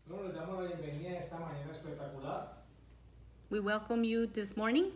Bueno, les damos la bienvenida a esta mañana espectacular We welcome you this morning.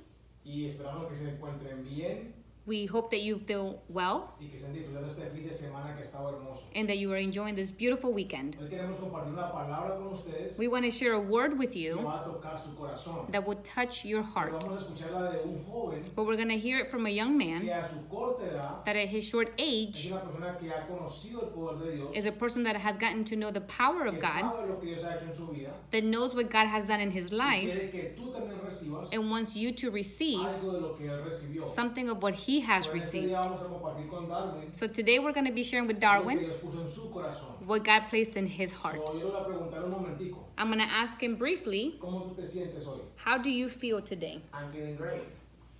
y esperamos que se encuentren bien We hope that you feel well y que estén disfrutando este fin de semana que ha estado hermoso. and that you are enjoying this beautiful weekend. Hoy queremos compartir una palabra con ustedes We want to share a word with que you va a tocar su corazón. that will touch your Pero heart. vamos a escucharla de un joven But we're going to hear it from a young que man a su corta edad that at his short es age una persona que ha conocido el poder de Dios, is a person that has gotten to know the power que of God, sabe lo que Dios ha hecho en su vida that knows what God has done in his y life, quiere que tú también recibas and wants you to receive algo de lo que él recibió. something of what he has Pero en este received. día vamos a compartir con Darwin So today we're going to be sharing with lo que Darwin Dios puso en su corazón. what God placed in his heart. So, yo le voy a preguntar un momentico, I'm going to ask him briefly, ¿cómo tú te sientes hoy? how do you feel today? I'm feeling great.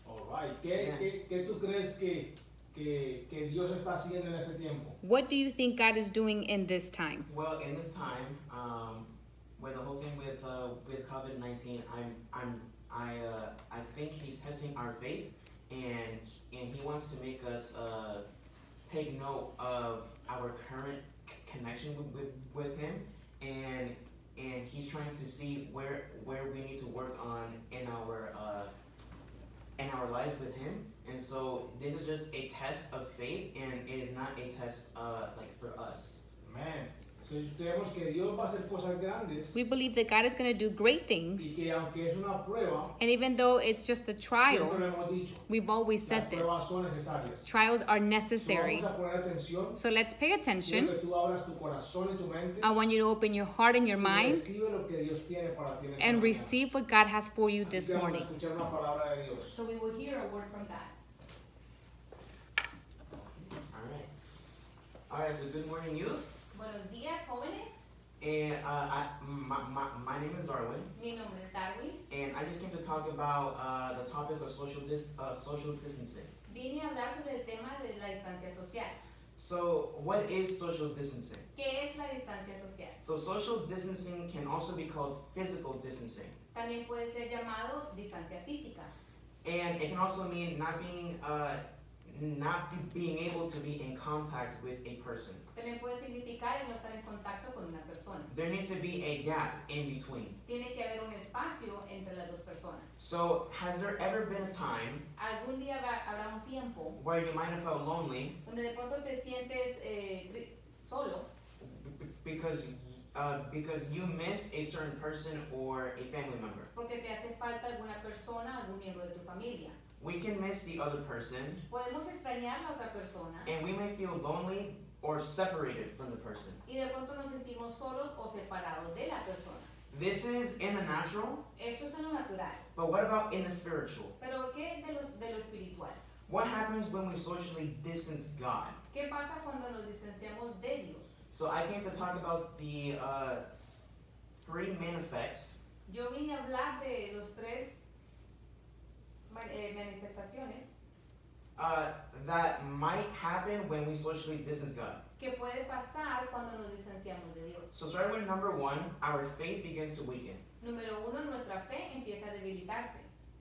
All right. ¿Qué tú crees que Dios está haciendo en este tiempo? What do you think God is doing in this time? Well, in this time, with the whole thing with COVID-19, I think He's testing our faith, and He wants to make us take note of our current connection with Him, and He's trying to see where we need to work on in our lives with Him. And so this is just a test of faith, and it is not a test like for us. Amén. So, creemos que Dios va a hacer cosas grandes We believe that God is going to do great y things. que aunque es una prueba, And even though it's just a siempre trial, lo hemos dicho, we've always las said this. pruebas son necesarias. Trials are So, necessary. vamos a poner atención. So let's pay Quiero attention. que tú abras tu corazón y tu mente I want you to open your heart and your y mind recibe lo que Dios tiene para ti en esta and mañana. receive what God has for you Así this que vamos a morning. escuchar una palabra de Dios. So we will hear a word from God. All right, so good morning, youth. Buenos días, jóvenes. And my name is Darwin, Mi nombre es Darwin. and I just came to talk about the topic of social distancing. Vine a hablar sobre el tema de la distancia social. So, what is social distancing? ¿Qué es la distancia social? So, social distancing can also be called physical distancing, También puede ser llamado distancia física. and it can also mean not being able to be in contact with a person. También puede significar el no estar en contacto con una persona. There needs to be a gap in between. Tiene que haber un espacio entre las dos personas. So, has there ever been a time Algún día habrá un tiempo where you might have felt lonely donde de pronto te sientes solo because you miss a certain person or a family member? porque te hace falta alguna persona, algún miembro de tu familia. We can miss the other person, Podemos extrañar a la otra persona and we may feel lonely or separated from the person. y de pronto nos sentimos solos o separados de la persona. This is in the natural, Eso es en lo natural. but what about in the spiritual? Pero ¿qué de lo espiritual? What happens when we socially distance God? ¿Qué pasa cuando nos distanciamos de Dios? So I came to talk about the three main effects Yo vine a hablar de los tres manifestaciones that might happen when we socially distance God. que puede pasar cuando nos distanciamos de Dios. So starting with number one, our faith begins to weaken. Número uno, nuestra fe empieza a debilitarse.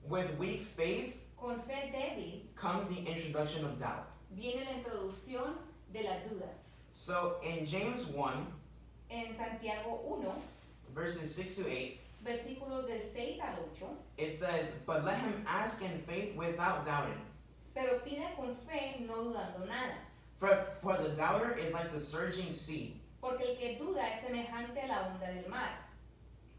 With weak faith Con fe débil comes the introduction of doubt. viene la introducción de la duda. So in James 1, En Santiago 1, verses 6 to 8, versículos del 6 al 8, it says, "But let him ask in faith without doubting. pero pida con fe, no dudando nada. For the doubter is like the surging sea, Porque el que duda es semejante a la onda del mar,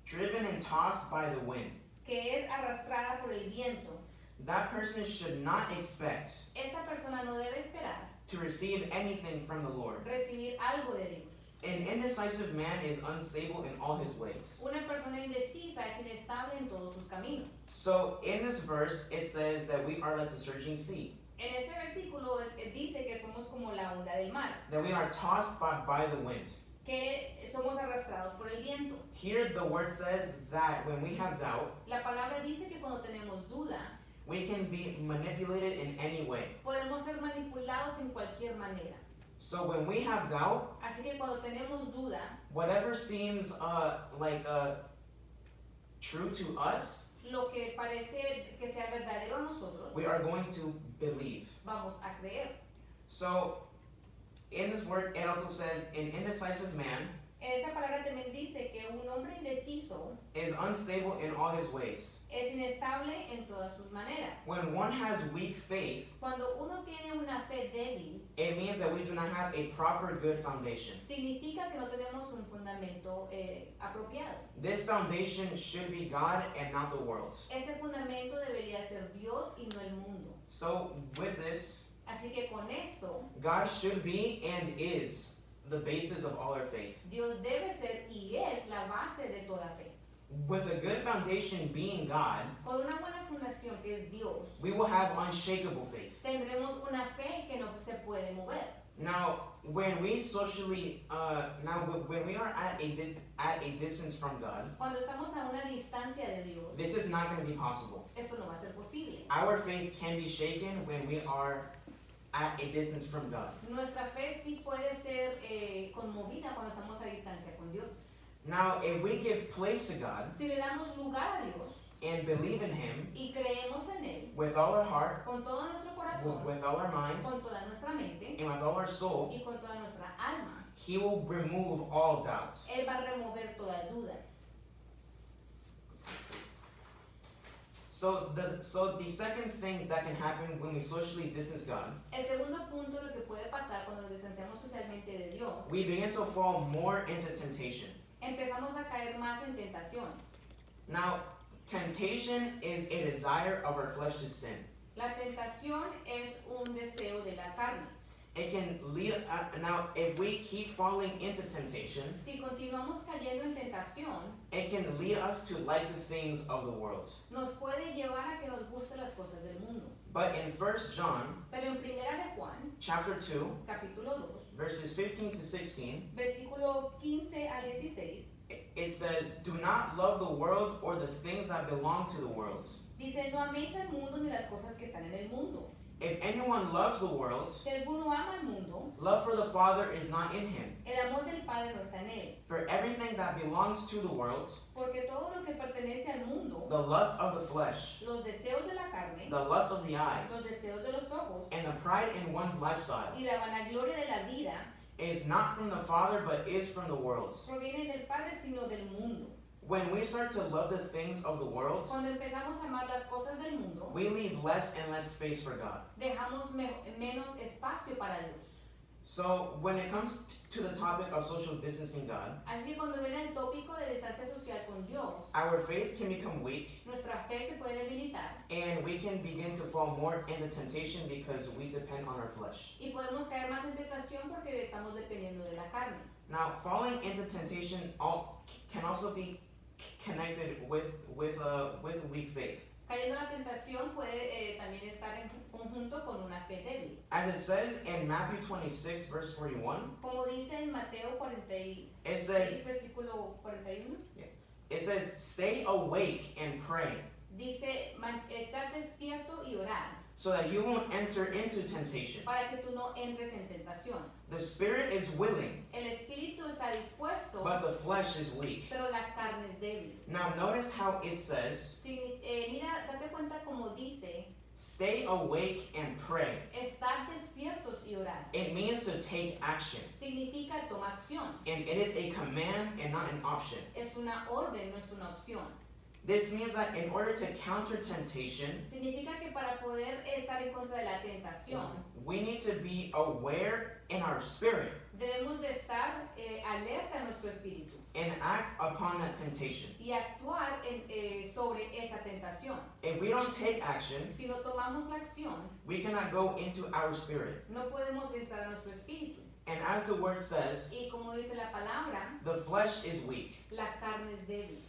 driven and tossed by the wind. que es arrastrada por el viento. That person should not expect Esta persona no debe esperar to receive anything from the Lord. recibir algo de Dios. An indecisive man is unstable in all his ways." Una persona indecisa es inestable en todos sus caminos. So in this verse, it says that we are like the surging sea, En este versículo dice que somos como la onda del mar, that we are tossed by the wind. que somos arrastrados por el viento. Here the word says that when we have doubt, La palabra dice que cuando tenemos duda, we can be manipulated in any way. podemos ser manipulados en cualquier manera. So when we have doubt, Así que cuando tenemos duda, whatever seems true to us, lo que parece que sea verdadero a nosotros, we are going to believe. vamos a creer. So in this word, it also says an indecisive man Esta palabra también dice que un hombre is unstable in all his ways. Es inestable en todas sus maneras. When one has weak faith, Cuando uno tiene una fe débil, it means that we do not have a proper good foundation. significa que no tenemos un fundamento apropiado. This foundation should be God and not the world. Este fundamento debería ser Dios y no el mundo. So with this, Así que con esto, God should be and is the basis of all our faith. Dios debe ser y es la base de toda fe. With a good foundation being God, Con una buena fundación que es Dios, we will have unshakable faith. tendremos una fe que no se puede mover. Now, when we socially, when we are at a distance from God, Cuando estamos a una distancia de Dios, this is not going to be possible. esto no va a ser posible. Our faith can be shaken when we are at a distance from God. Nuestra fe sí puede ser conmovida cuando estamos a distancia con Dios. Now, if we give place to God Si le damos lugar a Dios and believe in Him y creemos en Él with all our heart, con todo nuestro corazón, with all our mind, con toda nuestra mente and with all our soul, y con toda nuestra alma, He will remove all doubts. Él va a remover toda duda. So the second thing that can happen when we socially distance God, El segundo punto, lo que puede pasar cuando nos distanciamos socialmente de Dios, we begin to fall more into temptation. empezamos a caer más en tentación. Now, temptation is a desire of our flesh to sin. La tentación es un deseo de la carne. It can lead, now if we keep falling into temptation, Si continuamos cayendo en tentación, it can lead us to like the things of the world. nos puede llevar a que nos gusten las cosas del mundo. But in 1 John, Pero en Primera de Juan, chapter 2, capítulo 2, verses 15 to 16, versículo 15 al 16, it says, "Do not love the world or the things that belong to the world. dice, no améis al mundo ni las cosas que están en el mundo. If anyone loves the world, Si alguno ama al mundo, love for the Father is not in him. el amor del Padre no está en él. For everything that belongs to the world, Porque todo lo que pertenece al mundo, the lust of the flesh, los deseos de la carne, the lust of the los eyes, deseos de los ojos and the pride in one's lifestyle, y la vanagloria de la vida, is not from the Father but is from the world." provienen del Padre sino del mundo. When we start to love the things of the world, Cuando empezamos a amar las cosas del mundo, we leave less and less space for God. dejamos menos espacio para Dios. So when it comes to the topic of social distancing God, Así que cuando viene el tópico de distancia social con Dios, our faith can become weak nuestra fe se puede debilitar and we can begin to fall more into temptation because we depend on our flesh. y podemos caer más en tentación porque estamos dependiendo de la carne. Now, falling into temptation can also be connected with weak faith. Cayendo en la tentación puede también estar en conjunto con una fe débil. As it says in Matthew 26, verse 41, Como dice en Mateo 46, it says, versículo 41, "Stay awake and pray, dice, estar despierto y orar, so that you won't enter into temptation. para que tú no entres en tentación. The spirit is willing, El espíritu está dispuesto, but the flesh is weak." pero la carne es débil. Now notice how it says, Mira, date cuenta como dice, "Stay awake and pray." estar despiertos y orar. It means to take action, Significa toma acción. and it is a command and not an option. Es una orden, no es una opción. This means that in order to counter temptation, Significa que para poder estar en contra de la tentación, we need to be aware in our spirit debemos de estar alerta en nuestro espíritu and act upon that temptation. y actuar sobre esa tentación. If we don't take action, Si no tomamos la acción, we cannot go into our spirit. no podemos entrar a nuestro espíritu. And as the word says, Y como dice la palabra, the flesh is weak. la carne es débil.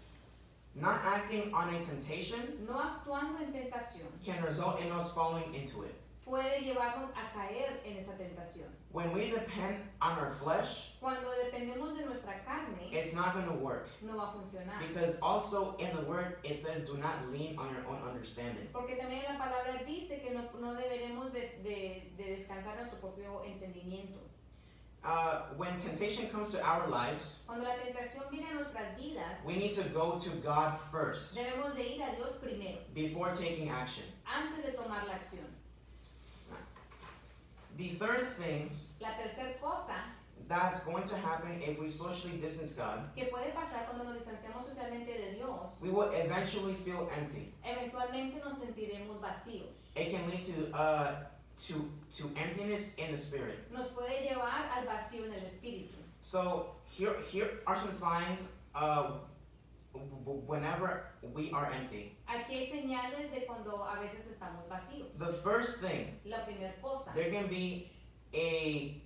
Not acting on a temptation No actuando en tentación can result in us falling into it. puede llevarnos a caer en esa tentación. When we depend on our flesh, Cuando dependemos de nuestra carne, it's not going to work. no va a funcionar. Because also in the word it says, "Do not lean on your own understanding." Porque también la palabra dice que no deberemos de descansar nuestro propio entendimiento. When temptation comes to our lives, Cuando la tentación viene a nuestras vidas, we need to go to God first debemos de ir a Dios primero, before taking action. antes de tomar la acción. The third thing La tercera cosa that's going to happen if we socially distance God, que puede pasar cuando nos distanciamos socialmente de Dios, eventually feel empty. Eventualmente nos sentiremos vacíos. It can lead to emptiness in the spirit. Nos puede llevar al vacío en el espíritu. So here are some signs whenever we are empty. Aquí hay señales de cuando a veces estamos vacíos. The first thing, La primera cosa, there can be a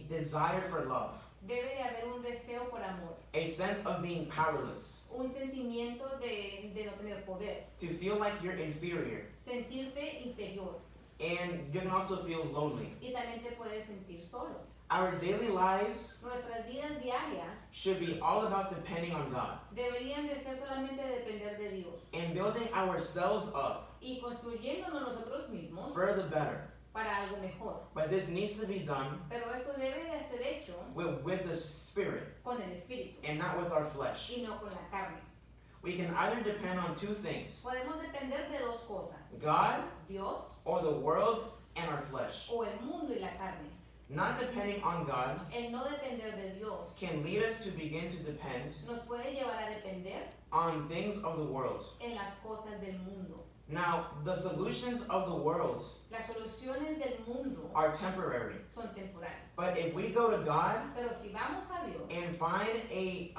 desire for love, debe de haber un deseo por amor, a sense of being powerless, un sentimiento de no tener poder, to feel like you're inferior, sentirte inferior, and you can also feel lonely. y también te puedes sentir solo. Our daily lives Nuestras vidas diarias should be all about depending on God deberían de ser solamente de depender de Dios and building ourselves up y construyéndonos nosotros mismos for the better. para algo mejor. But this needs to be done Pero esto debe de ser hecho with the Spirit con el espíritu and not with our flesh. y no con la carne. We can either depend on two things, Podemos depender de dos cosas, God Dios or the world and our flesh. o el mundo y la carne. Not depending on God El no depender de Dios can lead us to begin to depend nos puede llevar a depender on things of the world. en las cosas del mundo. Now, the solutions of the world Las soluciones del mundo are temporary. son temporales. But if we go to God Pero si vamos a Dios and find a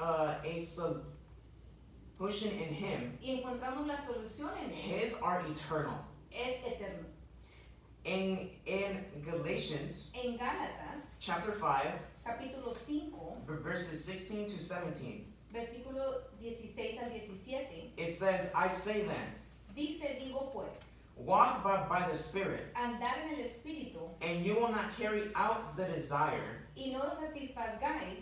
solution in Him, y encontramos la solución en Él, His are eternal. es eterno. In Galatians En Gálatas, chapter 5, capítulo 5, verses 16 to 17, versículo 16 al 17, it says, I say then, digo pues, walk by the Spirit, andar en el Espíritu and you will not carry out the desire y no satisfagáis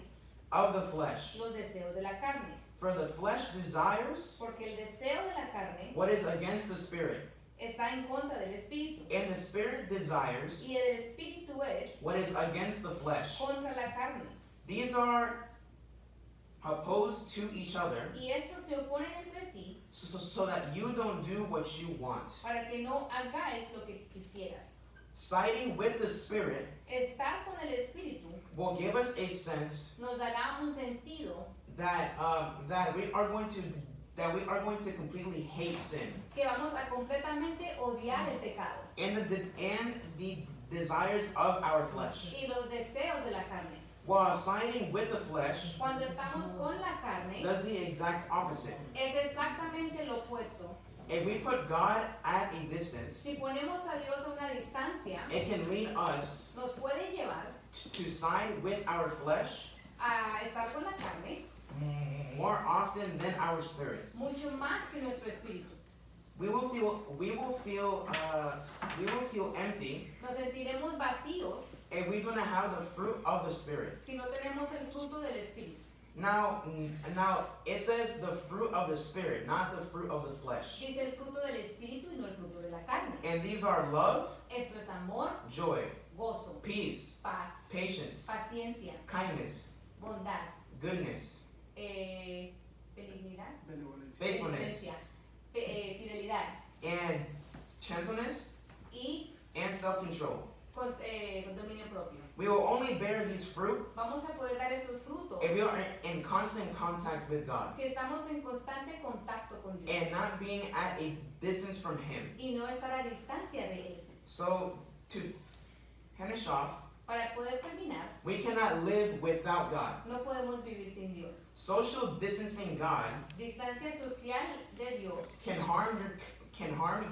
of the flesh. los deseos de la carne. For the flesh desires Porque el deseo de la carne what is against the Spirit, está en contra del Espíritu and the Spirit desires y el Espíritu es what is against the flesh. contra la carne. These are opposed to each other, Y estos se oponen entre sí so that you don't do what you want. para que no hagáis lo que quisieras. Siding with the Spirit Estar con el Espíritu will give us a sense nos dará un sentido that we are going to completely hate sin que vamos a completamente odiar el pecado and the desires of our flesh. y los deseos de la carne. While siding with the flesh Cuando estamos con la carne, does the exact opposite. es exactamente lo opuesto. If we put God at a distance, Si ponemos a Dios a una distancia, it can lead us nos puede llevar to side with our flesh a estar con la carne more often than our spirit. mucho más que nuestro espíritu. We will feel empty Nos sentiremos vacíos if we do not have the fruit of the Spirit. si no tenemos el fruto del espíritu. Now it says the fruit of the Spirit, not the fruit of the flesh. Dice el fruto del espíritu y no el fruto de la carne. And these are love, Esto es amor, joy, gozo, peace, paz, patience, paciencia, kindness, bondad, goodness, benignidad, faithfulness, benevolencia, fidelidad and gentleness, y and self-control. con dominio propio. We will only bear these fruit Vamos a poder dar estos frutos if we are in constant contact with God si estamos en constante contacto con Dios and not being at a distance from Him. y no estar a distancia de Él. So, to finish off, Para poder terminar, we cannot live without God. no podemos vivir sin Dios. Social distancing God Distancia social de Dios can harm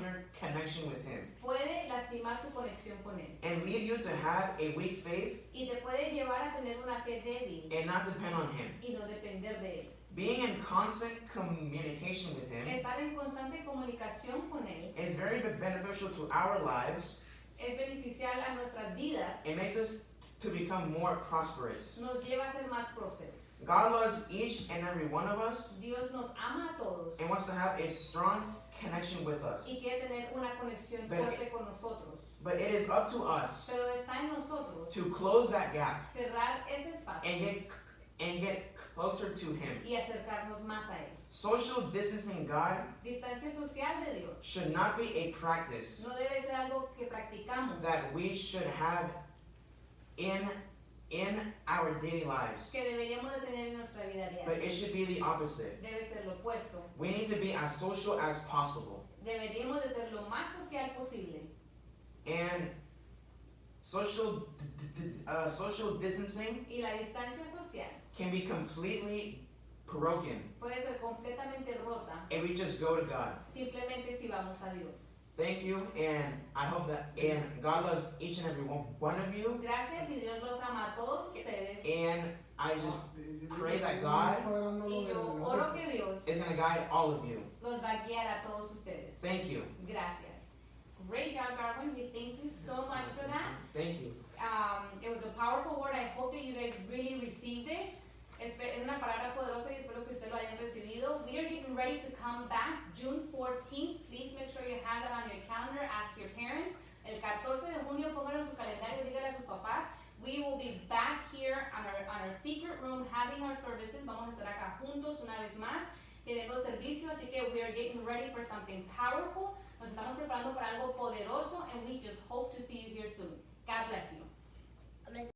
your connection with Him puede lastimar tu conexión con Él and lead you to have a weak faith y te puede llevar a tener una fe débil and not depend on Him. y no depender de Él. Being in constant communication with Him Estar en constante comunicación con Él is very beneficial to our lives. es beneficial a nuestras vidas, It makes us to become more prosperous. nos lleva a ser más prósperos. God loves each and every one of us Dios nos ama a todos and wants to have a strong connection with us. y quiere tener una conexión fuerte con nosotros. But it is up to us Pero está en nosotros to close that gap cerrar ese espacio and get closer to Him. y acercarnos más a Él. Social distancing God Distancia social de Dios should not be a practice no debe ser algo que practicamos that we should have in in our daily lives. que deberíamos de tener en nuestra vida But diaria. it should be the opposite. Debe ser lo opuesto. We need to be as social as possible. Deberíamos de ser lo más social posible. And social distancing Y la distancia social can be completely broken puede ser completamente rota if we just go to God. simplemente si vamos a Dios. Thank you, and I hope that God loves each and every one of you. Gracias y Dios los ama a todos ustedes. And I just pray that God Y yo oro que Dios is going to guide all of you. los va a guiar a todos ustedes. Thank you. Gracias. Great job, Darwin. We thank you so much for that. Thank you. It was a powerful word. I hope that you guys really received it. Es una palabra poderosa y espero que ustedes lo hayan recibido. We are getting ready to come back June 14th. Please make sure you have that on your calendar. Ask your parents. El 14 de junio, pónganlo en su calendario, díganle a sus papás. We will be back here on our secret room having our services. Vamos a estar acá juntos una vez más, teniendo servicio, así que we are getting ready for something powerful. Nos estamos preparando para algo poderoso, and we just hope to see you here soon. God bless you.